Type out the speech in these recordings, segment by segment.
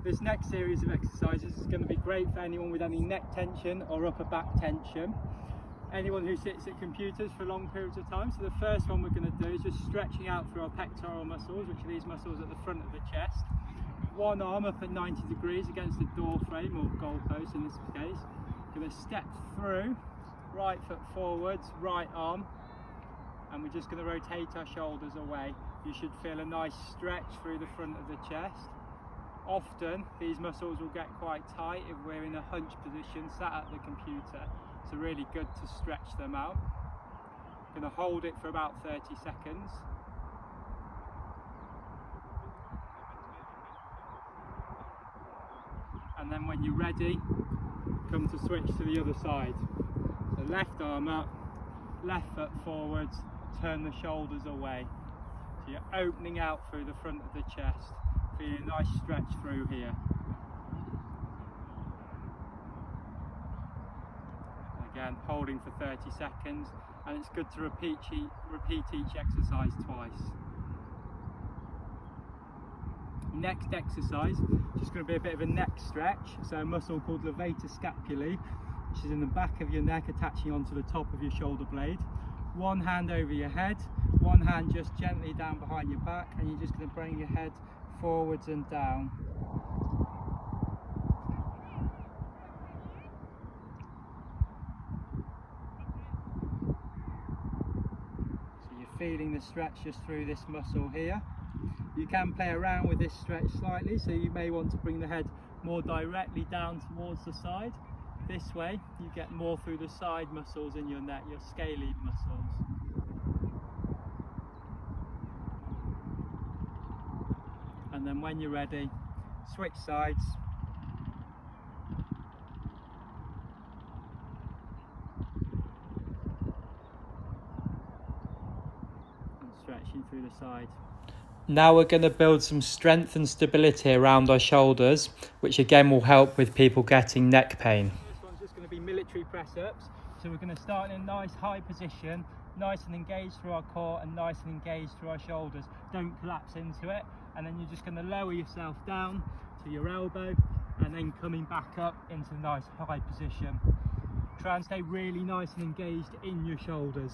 This next series of exercises is going to be great for anyone with any neck tension or upper back tension. Anyone who sits at computers for long periods of time. So the first one we're going to do is just stretching out through our pectoral muscles, which are these muscles at the front of the chest. One arm up at 90 degrees against the door frame or goalpost in this case. Going to step through, right foot forwards, right arm, and we're just going to rotate our shoulders away. You should feel a nice stretch through the front of the chest. Often these muscles will get quite tight if we're in a hunch position sat at the computer. So really good to stretch them out. I'm going to hold it for about 30 seconds. And then when you're ready, come to switch to the other side. So left arm up, left foot forwards, turn the shoulders away. So you're opening out through the front of the chest, feeling a nice stretch through here. Again, holding for 30 seconds, and it's good to repeat each exercise twice. Next exercise, just going to be a bit of a neck stretch. So a muscle called levator scapulae, which is in the back of your neck, attaching onto the top of your shoulder blade. One hand over your head, one hand just gently down behind your back, and you're just going to bring your head forwards and down. Feeling the stretch just through this muscle here. You can play around with this stretch slightly, so you may want to bring the head more directly down towards the side. This way you get more through the side muscles in your neck, your scalene muscles. And then when you're ready, switch sides. Stretching through the side. Now we're going to build some strength and stability around our shoulders, which again will help with people getting neck pain. This one's just going to be military press ups. So we're going to start in a nice high position, nice and engaged through our core and nice and engaged through our shoulders. Don't collapse into it, and then you're just going to lower yourself down to your elbow and then coming back up into a nice high position. Try and stay really nice and engaged in your shoulders.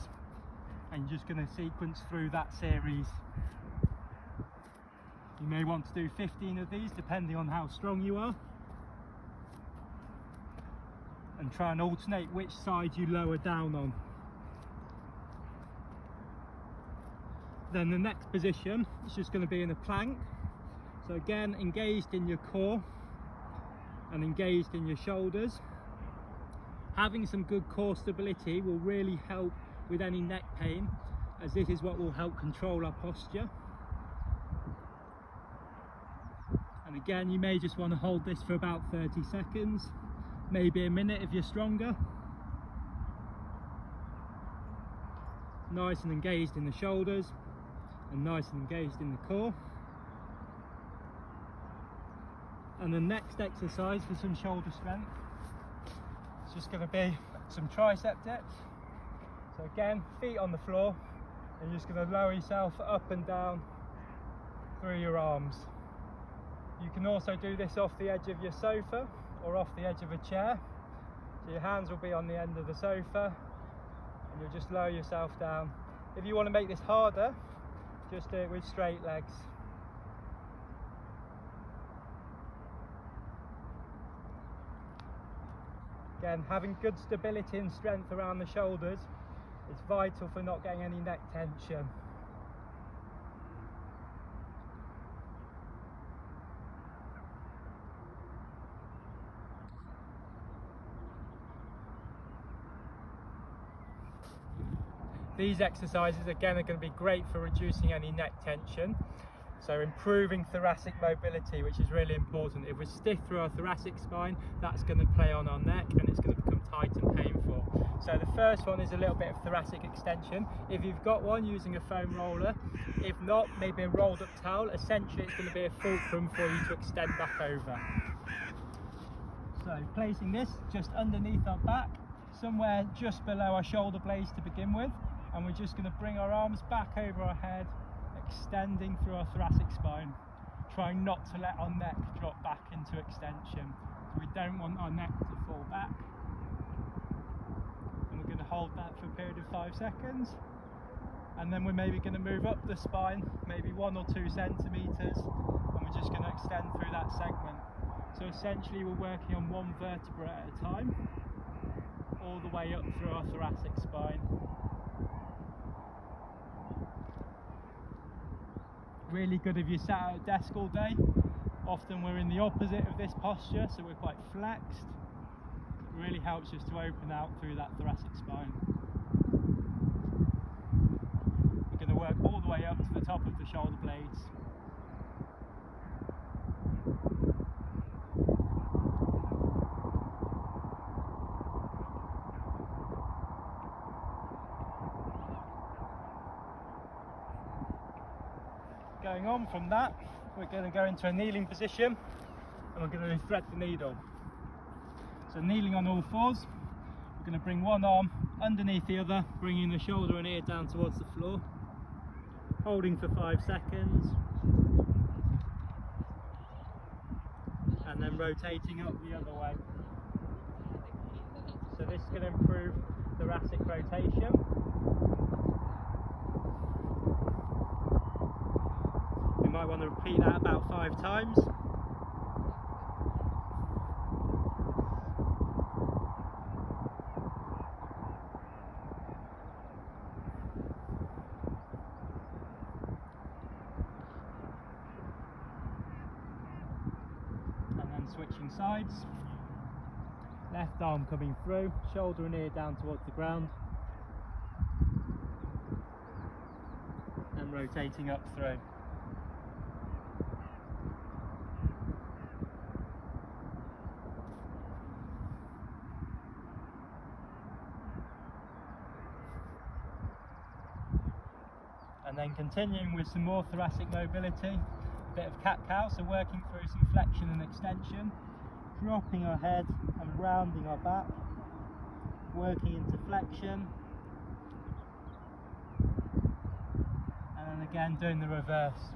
And you're just going to sequence through that series. You may want to do 15 of these depending on how strong you are, and try and alternate which side you lower down on. Then the next position is just going to be in a plank. So again, engaged in your core and engaged in your shoulders. Having some good core stability will really help with any neck pain, as this is what will help control our posture. And again, you may just want to hold this for about 30 seconds, maybe a minute if you're stronger. Nice and engaged in the shoulders and nice and engaged in the core. And the next exercise for some shoulder strength is just going to be some tricep dips. So again, feet on the floor, and you're just going to lower yourself up and down through your arms. You can also do this off the edge of your sofa or off the edge of a chair. So your hands will be on the end of the sofa, and you'll just lower yourself down. If you want to make this harder, just do it with straight legs. Again, having good stability and strength around the shoulders is vital for not getting any neck tension. These exercises again are going to be great for reducing any neck tension. So improving thoracic mobility, which is really important. If we're stiff through our thoracic spine, that's going to play on our neck and it's going to become tight and painful. So the first one is a little bit of thoracic extension. If you've got one, using a foam roller. If not, maybe a rolled up towel. Essentially it's going to be a fulcrum for you to extend back over. So placing this just underneath our back, somewhere just below our shoulder blades to begin with, and we're just going to bring our arms back over our head, extending through our thoracic spine, trying not to let our neck drop back into into extension. So we don't want our neck to fall back. And we're going to hold that for a period of 5 seconds. And then we're maybe going to move up the spine, maybe 1 or 2 centimetres, and we're just going to extend through that segment. So essentially we're working on one vertebra at a time, all the way up through our thoracic spine. Really good if you sat at a desk all day. Often we're in the opposite of this posture, so we're quite flexed. It really helps us to open out through that thoracic spine. We're going to work all the way up to the top of the shoulder blades. Going on from that, we're going to go into a kneeling position and we're going to thread the needle. So kneeling on all fours, we're going to bring one arm underneath the other, bringing the shoulder and ear down towards the floor, holding for 5 seconds, and then rotating up the other way. So this is going to improve thoracic rotation. We might want to repeat that about 5 times. Switching sides, left arm coming through, shoulder and ear down towards the ground, and rotating up through. And then continuing with some more thoracic mobility. A bit of cat-cow, so working through some flexion and extension, dropping our head and rounding our back, working into flexion, and then again doing the reverse.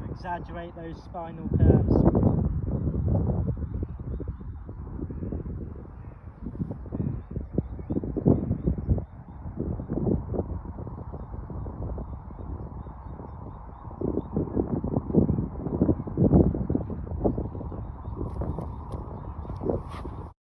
Exaggerate those spinal curves.